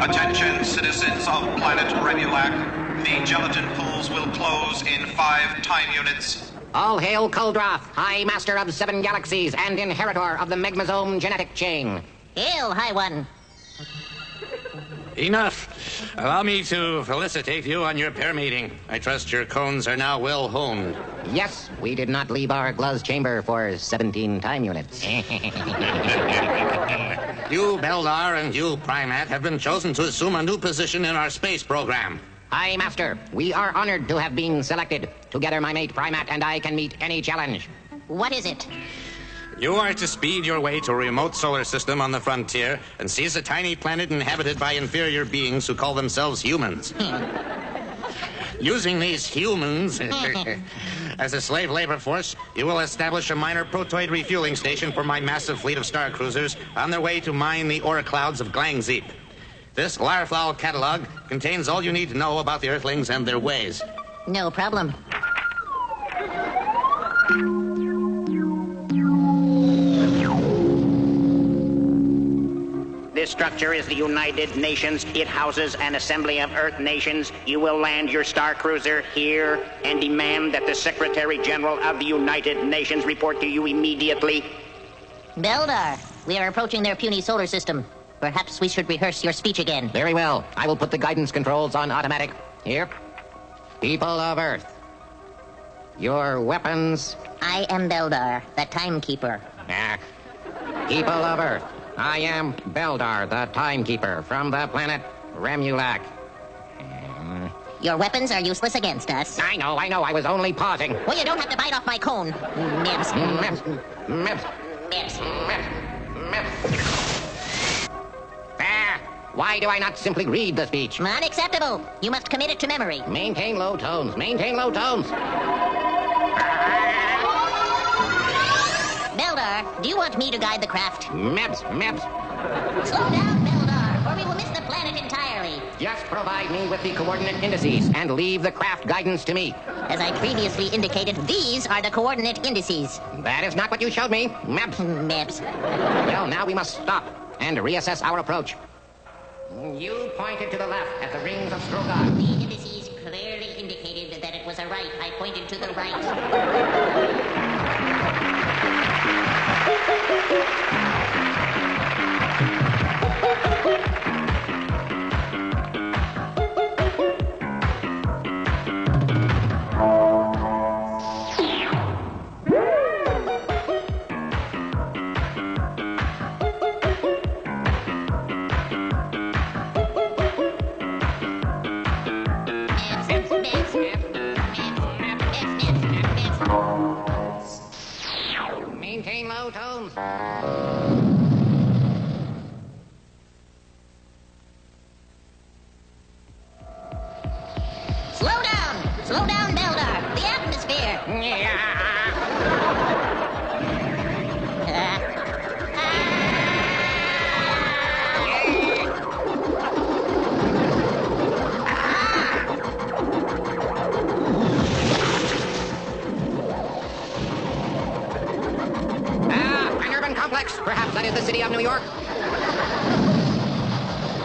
Attention, citizens of planet Remulac. The gelatin pools will close in 5 time units. All hail Kuldroth, High Master of 7 galaxies and inheritor of the Megmasome genetic chain. Hail, High One. Enough. Allow me to felicitate you on your pair meeting. I trust your cones are now well honed. Yes, we did not leave our Gluz chamber for 17 time units. You, Beldar, and you, Primat, have been chosen to assume a new position in our space program. High Master, we are honored to have been selected. Together, my mate Primat and I can meet any challenge. What is it? You are to speed your way to a remote solar system on the frontier and seize a tiny planet inhabited by inferior beings who call themselves humans. Using these humans as a slave labor force, you will establish a minor protoid refueling station for my massive fleet of star cruisers on their way to mine the ore clouds of Glangzeep. This Larflowl catalog contains all you need to know about the Earthlings and their ways. No problem. This structure is the United Nations. It houses an assembly of Earth nations. You will land your star cruiser here and demand that the Secretary General of the United Nations report to you immediately. Beldar, we are approaching their puny solar system. Perhaps we should rehearse your speech again. Very well. I will put the guidance controls on automatic. Here. People of Earth. Your weapons. I am Beldar, the timekeeper. People of Earth. I am Beldar, the timekeeper, from the planet Remulac. Your weapons are useless against us. I know. I was only pausing. Well, you don't have to bite off my cone. Mibs. Mibs. There. Why do I not simply read the speech? Unacceptable. You must commit it to memory. Maintain low tones. Beldar, do you want me to guide the craft? Mibs. Slow down, Beldar, or we will miss the planet entirely. Just provide me with the coordinate indices and leave the craft guidance to me. As I previously indicated, these are the coordinate indices. That is not what you showed me. Mibs. Well, now we must stop and reassess our approach. You pointed to the left at the rings of Strogar. The indices clearly indicated that it was a right. I pointed to the right. Maintain low tones. Slow down, Beldar. The atmosphere. An urban complex. Perhaps that is the city of New York.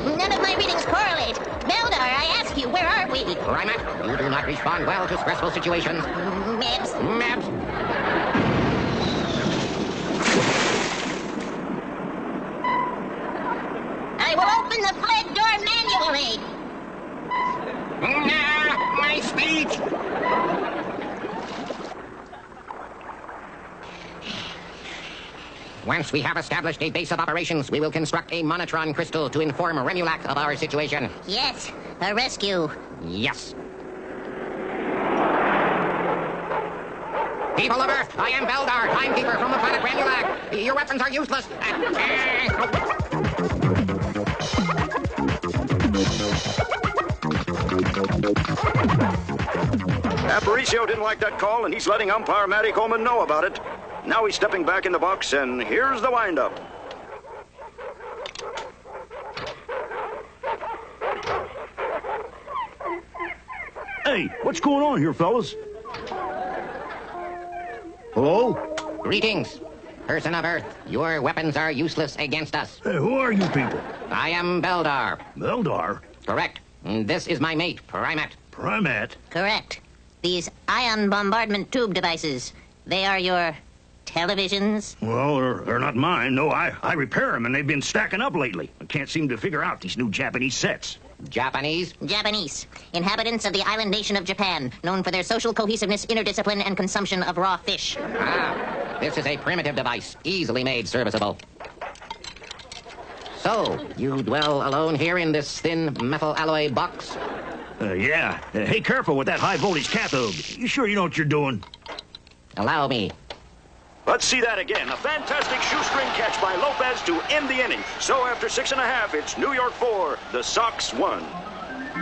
None of my readings correlate. Beldar, I ask you, where are we? Primat, you do not respond well to stressful situations. Mibs. I will open the flag door manually. My speech! Once we have established a base of operations, we will construct a monotron crystal to inform Remulac of our situation. Yes, a rescue. Yes. People of Earth, I am Beldar, timekeeper from the planet Remulac. Your weapons are useless. Aparicio didn't like that call, and he's letting umpire Matty Coleman know about it. Now he's stepping back in the box, and here's the windup. Hey, what's going on here, fellas? Hello? Greetings. Person of Earth, your weapons are useless against us. Hey, who are you people? I am Beldar. Beldar? Correct. This is my mate, Primate. Primate? Correct. These ion bombardment tube devices, they are your televisions? Well, they're not mine. No, I repair them, and they've been stacking up lately. I can't seem to figure out these new Japanese sets. Japanese? Japanese. Inhabitants of the island nation of Japan, known for their social cohesiveness, interdiscipline, and consumption of raw fish. Ah, this is a primitive device, easily made serviceable. So, you dwell alone here in this thin metal alloy box? Yeah. Hey, careful with that high-voltage cathode. You sure you know what you're doing? Allow me. Let's see that again. A fantastic shoestring catch by Lopez to end the inning. So after 6.5, it's New York 4, the Sox 1.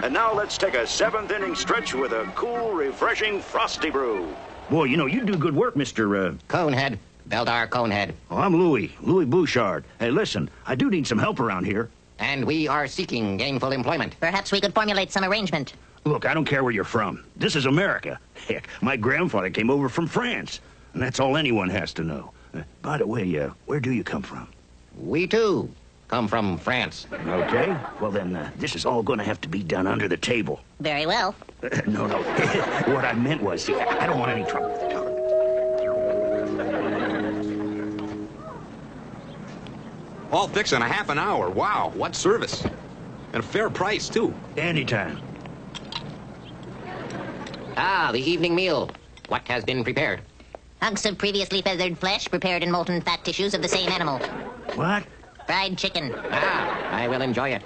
And now let's take a 7th inning stretch with a cool, refreshing Frosty Brew. Boy, you know, you do good work, Mr. Conehead. Beldar Conehead. Oh, I'm Louis Bouchard. Hey, listen, I do need some help around here. And we are seeking gainful employment. Perhaps we could formulate some arrangement. Look, I don't care where you're from. This is America. Heck, my grandfather came over from France. And that's all anyone has to know. By the way, where do you come from? We, too, come from France. Okay. Well, then, this is all going to have to be done under the table. Very well. No. What I meant was, see, I don't want any trouble with the government. All fixed in a half an hour. Wow, what service. And a fair price, too. Anytime. Ah, the evening meal. What has been prepared? Hunks of previously feathered flesh prepared in molten fat tissues of the same animal. What? Fried chicken. Ah, I will enjoy it.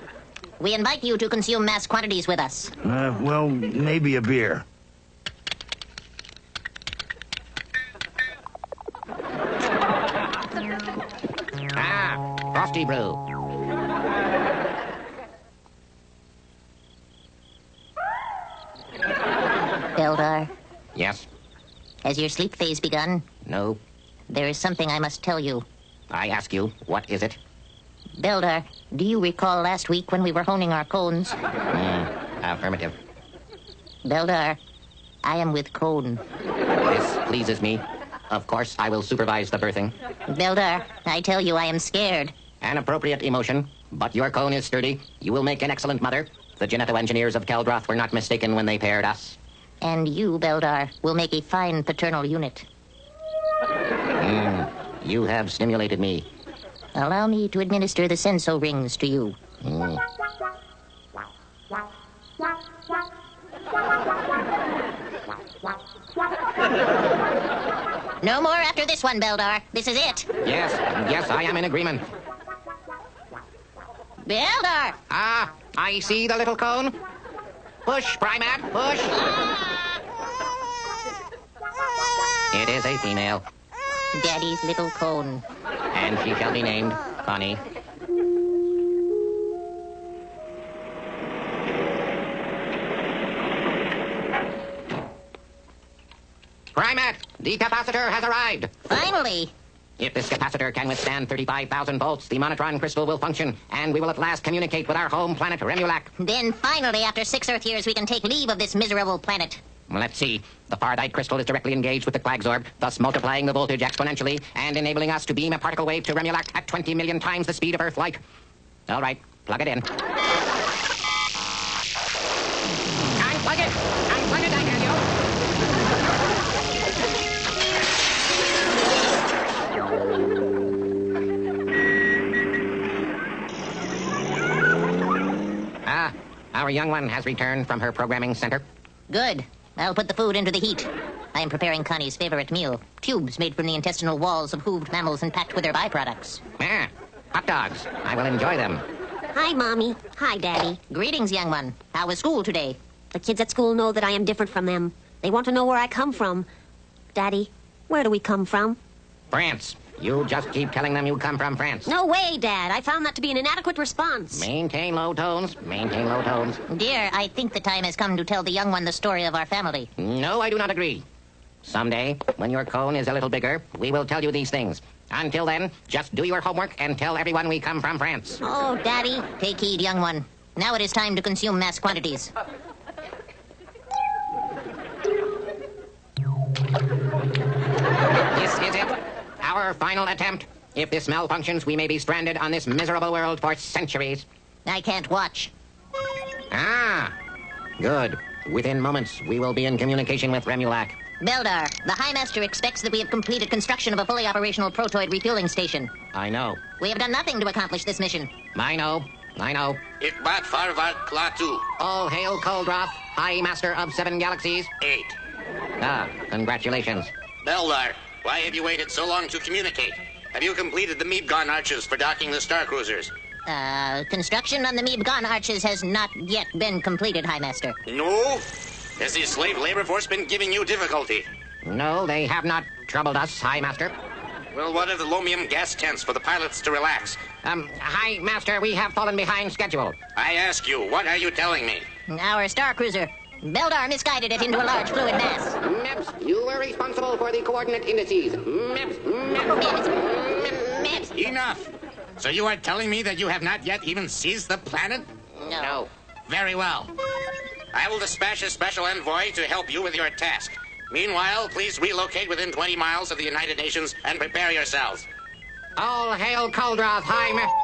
We invite you to consume mass quantities with us. Well, maybe a beer. Ah, Frosty Brew. Beldar, Yes? has your sleep phase begun? No? There is something I must tell you. I ask you, what is it? Beldar, do you recall last week when we were honing our cones? Affirmative. Beldar, I am with Cone. This pleases me. Of course, I will supervise the birthing. Beldar, I tell you I am scared. An appropriate emotion, but your cone is sturdy. You will make an excellent mother. The geneto-engineers of Keldroth were not mistaken when they paired us. And you, Beldar, will make a fine paternal unit. You have stimulated me. Allow me to administer the senso rings to you. No more after this one, Beldar. This is it. Yes, I am in agreement. Beldar! Ah, I see the little cone. Push, Primate, push. It is a female, Daddy's little cone. and she shall be named Connie. Primate, the capacitor has arrived. Finally! If this capacitor can withstand 35,000 volts, the monotron crystal will function, and we will at last communicate with our home planet, Remulac. Then finally, after 6 Earth years, we can take leave of this miserable planet. Let's see. The Fardite crystal is directly engaged with the Quagsorb, thus multiplying the voltage exponentially and enabling us to beam a particle wave to Remulac at 20 million times the speed of Earth light. All right, plug it in. Unplug it! Unplug it, I tell you. Ah, our young one has returned from her programming center. Good. I'll put the food into the heat. I am preparing Connie's favorite meal. Tubes made from the intestinal walls of hooved mammals and packed with their byproducts. Ah, hot dogs. I will enjoy them. Hi, Mommy. Hi, Daddy. Greetings, young one. How was school today? The kids at school know that I am different from them. They want to know where I come from. Daddy, where do we come from? France. You just keep telling them you come from France. No way, Dad. I found that to be an inadequate response. Maintain low tones. Maintain low tones. Dear, I think the time has come to tell the young one the story of our family. No, I do not agree. Someday, when your cone is a little bigger, we will tell you these things. Until then, just do your homework and tell everyone we come from France. Oh, Daddy. Take heed, young one. Now it is time to consume mass quantities. This is it. Our final attempt. If this malfunctions, we may be stranded on this miserable world for centuries. I can't watch. Ah, good. Within moments, we will be in communication with Remulac. Beldar, the High Master expects that we have completed construction of a fully operational protoid refueling station. I know. We have done nothing to accomplish this mission. I know. Ikbat Farvat Klaatu. All hail Kuldroth, High Master of 7 galaxies. 8. Ah, congratulations. Beldar, why have you waited so long to communicate? Have you completed the Meebgon arches for docking the star cruisers? Construction on the Meebgon arches has not yet been completed, High Master. No? Has the slave labor force been giving you difficulty? No, they have not troubled us, High Master. Well, what are the lomium gas tents for the pilots to relax? High Master, we have fallen behind schedule. I ask you, what are you telling me? Our star cruiser. Beldar misguided it into a large fluid mass. Meps, you were responsible for the coordinate indices. Meps. Enough! So you are telling me that you have not yet even seized the planet? No. Very well. I will dispatch a special envoy to help you with your task. Meanwhile, please relocate within 20 miles of the United Nations and prepare yourselves. All hail Kuldroth, High Master.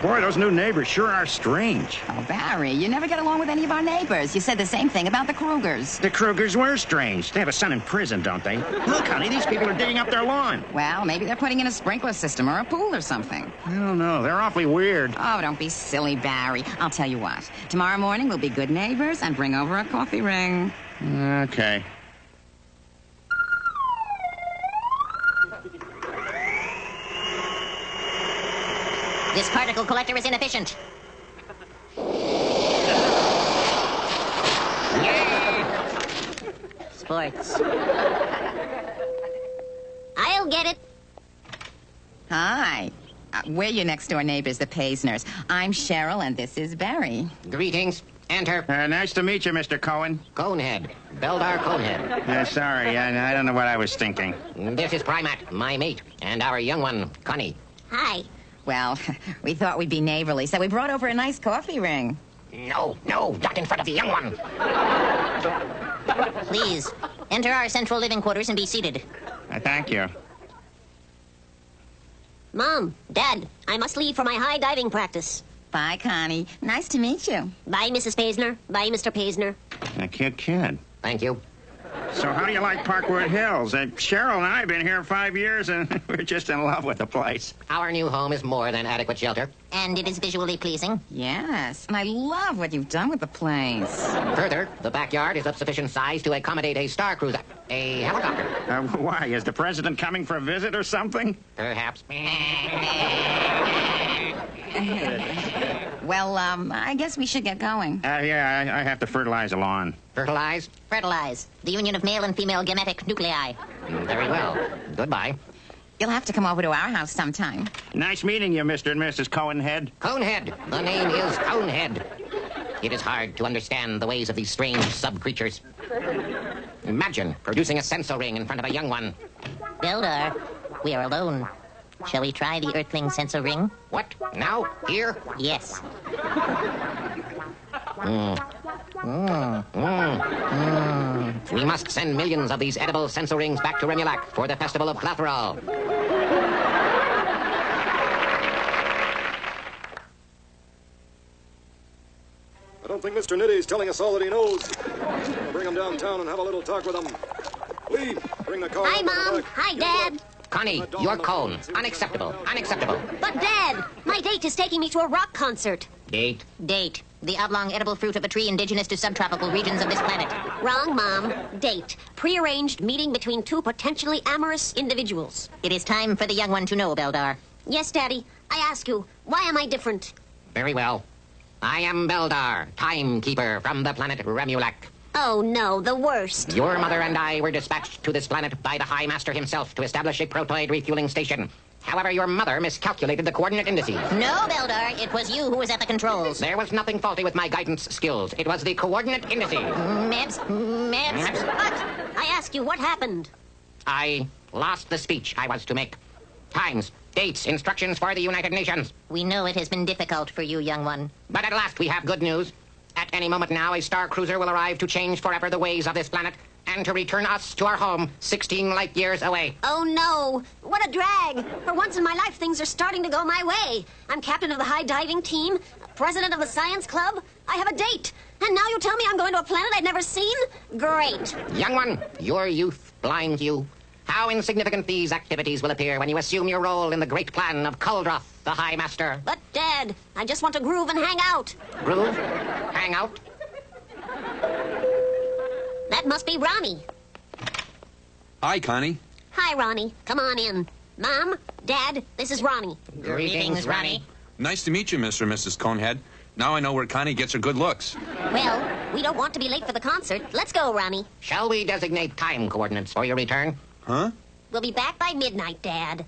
Boy, those new neighbors sure are strange. Oh, Barry, you never get along with any of our neighbors. You said the same thing about the Krugers. The Krugers were strange. They have a son in prison, don't they? Look, honey, these people are digging up their lawn. Well, maybe they're putting in a sprinkler system or a pool or something. I don't know. They're awfully weird. Oh, don't be silly, Barry. I'll tell you what. Tomorrow morning we'll be good neighbors and bring over a coffee ring. Okay. This particle collector is inefficient. Sports. I'll get it. Hi. We're your next-door neighbors, the Paisners. I'm Cheryl, and this is Barry. Greetings. Enter. Nice to meet you, Mr. Cohen. Conehead. Beldar Conehead. Sorry, I don't know what I was thinking. This is Primat, my mate, and our young one, Connie. Hi. Well, we thought we'd be neighborly, so we brought over a nice coffee ring. No, not in front of the young one. Please, enter our central living quarters and be seated. Thank you. Mom, Dad, I must leave for my high diving practice. Bye, Connie. Nice to meet you. Bye, Mrs. Paisner. Bye, Mr. Paisner. A cute kid. Thank you. So how do you like Parkwood Hills? Cheryl and I have been here 5 years, and we're just in love with the place. Our new home is more than adequate shelter. And it is visually pleasing. Yes, and I love what you've done with the place. Further, the backyard is of sufficient size to accommodate a star cruiser, a helicopter. Why? Is the president coming for a visit or something? Perhaps. Well, I guess we should get going. Yeah, I have to fertilize the lawn. Fertilize? Fertilize. The union of male and female gametic nuclei. Very well. Goodbye. You'll have to come over to our house sometime. Nice meeting you, Mr. and Mrs. Conehead. Conehead. The name is Conehead. It is hard to understand the ways of these strange sub-creatures. Imagine producing a sensor ring in front of a young one. Beldar, we are alone. Shall we try the Earthling sensor ring? What? Now? Here? Yes. We must send millions of these edible sensor rings back to Remulac for the Festival of Clathrall. I don't think Mr. Nitty's telling us all that he knows. We'll bring him downtown and have a little talk with him. Lee, bring the car. Hi, Mom. Hi, Dad. Connie, your cone. Unacceptable. Unacceptable. But, Dad, my date is taking me to a rock concert. Date. Date. The oblong edible fruit of a tree indigenous to subtropical regions of this planet. Wrong, Mom. Date. Prearranged meeting between two potentially amorous individuals. It is time for the young one to know, Beldar. Yes, Daddy. I ask you, why am I different? Very well. I am Beldar, timekeeper from the planet Remulac. Oh, no, the worst. Your mother and I were dispatched to this planet by the High Master himself to establish a protoid refueling station. However, your mother miscalculated the coordinate indices. No, Beldar, it was you who was at the controls. There was nothing faulty with my guidance skills. It was the coordinate indices. Mebs. But I ask you, what happened? I lost the speech I was to make. Times, dates, instructions for the United Nations. We know it has been difficult for you, young one. But at last we have good news. At any moment now, a star cruiser will arrive to change forever the ways of this planet and to return us to our home 16 light years away. Oh, no. What a drag. For once in my life, things are starting to go my way. I'm captain of the high diving team, president of the science club. I have a date. And now you tell me I'm going to a planet I'd never seen? Great. Young one, your youth blinds you. How insignificant these activities will appear when you assume your role in the great plan of Kuldroth, the High Master. But, Dad, I just want to groove and hang out. Groove? Hang out? That must be Ronnie. Hi, Connie. Hi, Ronnie. Come on in. Mom, Dad, this is Ronnie. Greetings, Ronnie. Nice to meet you, Mr. and Mrs. Conehead. Now I know where Connie gets her good looks. Well, we don't want to be late for the concert. Let's go, Ronnie. Shall we designate time coordinates for your return? Huh? We'll be back by midnight, Dad.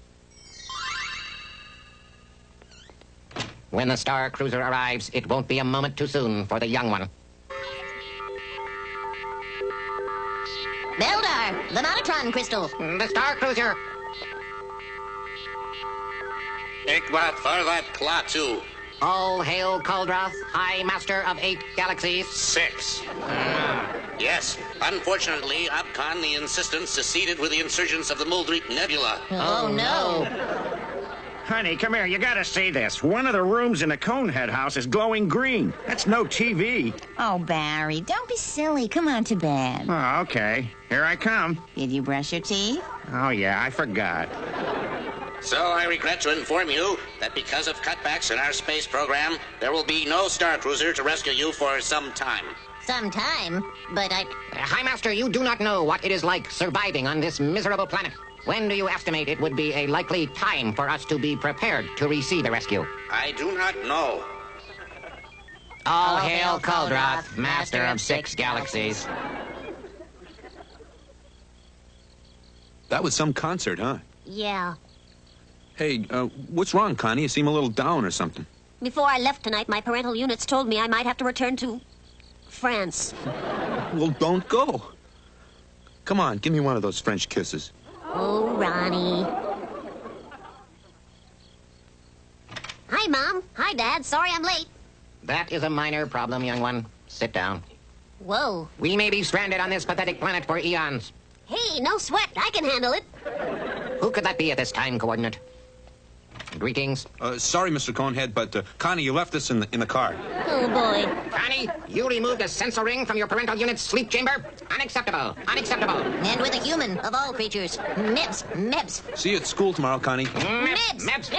When the star cruiser arrives, it won't be a moment too soon for the young one. Beldar, the monotron crystal. The star cruiser. AykroydTom, that Klaatu. All hail Kuldroth, High Master of 8 galaxies. 6. Yes. Unfortunately, upon the insistence seceded with the insurgents of the Muldreak Nebula. Oh, no. Honey, come here. You gotta see this. One of the rooms in the Conehead house is glowing green. That's no TV. Oh, Barry, don't be silly. Come on to bed. Oh, okay. Here I come. Did you brush your teeth? Oh, yeah, I forgot. So I regret to inform you that because of cutbacks in our space program, there will be no star cruiser to rescue you for some time. Some time, but High Master, you do not know what it is like surviving on this miserable planet. When do you estimate it would be a likely time for us to be prepared to receive a rescue? I do not know. All hail Kuldroth, Master of 6 galaxies. That was some concert, huh? Yeah. Hey, what's wrong, Connie? You seem a little down or something. Before I left tonight, my parental units told me I might have to return to France. Well, don't go. Come on, give me one of those French kisses. Oh, Ronnie. Hi, Mom. Hi, Dad. Sorry I'm late. That is a minor problem, young one. Sit down. Whoa. We may be stranded on this pathetic planet for eons. Hey, no sweat. I can handle it. Who could that be at this time coordinate? Greetings. Sorry, Mr. Conehead, but Connie, you left us in the car. Oh, boy. Connie, you removed a sensor ring from your parental unit's sleep chamber? Unacceptable. Unacceptable. and with a human of all creatures. Mebs. See you at school tomorrow, Connie. Meps. Mebs.